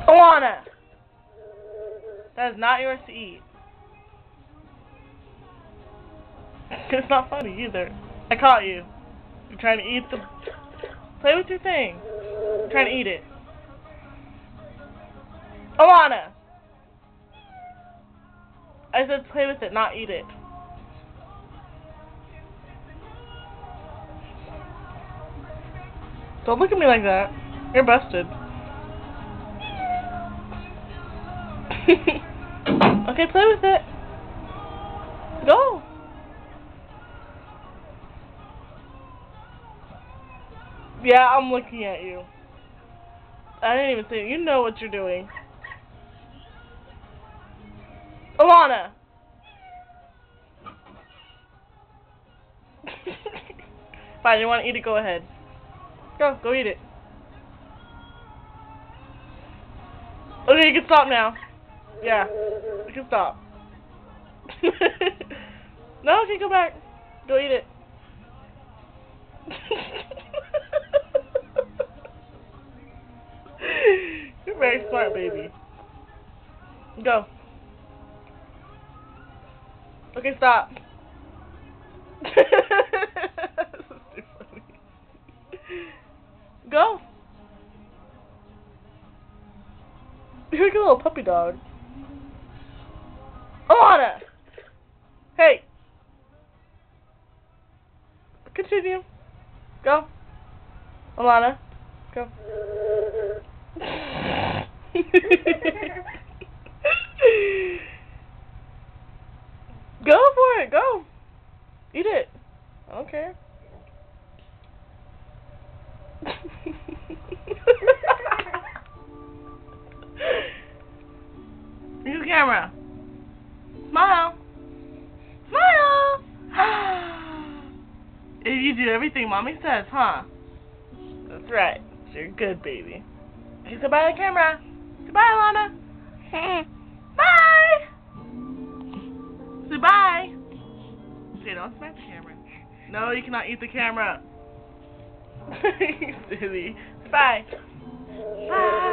Alana! That is not yours to eat. It's not funny either. I caught you. You're trying to eat the... Play with your thing. You're trying to eat it. Alana! I said play with it, not eat it. Don't look at me like that. You're busted. Okay, play with it. Go. Yeah, I'm looking at you. I didn't even say it. You know what you're doing. Alana! Fine, you want to eat it, go ahead. Go eat it. Okay, you can stop now. Yeah, you can stop. No, okay, go back. Go eat it. You're very smart, baby. Go. Okay, stop. This is too funny. Go. You're like a little puppy dog. Alana! Hey! Continue. Go. Alana. Go. Go for it. Go. Eat it. I don't care. Use the camera. Smile. Smile. If you do everything mommy says, huh? That's right. You're a good baby. Say goodbye to the camera. Goodbye, Alana. Bye. Say bye. Say don't smack the camera. No, you cannot eat the camera. Silly. Bye. Bye.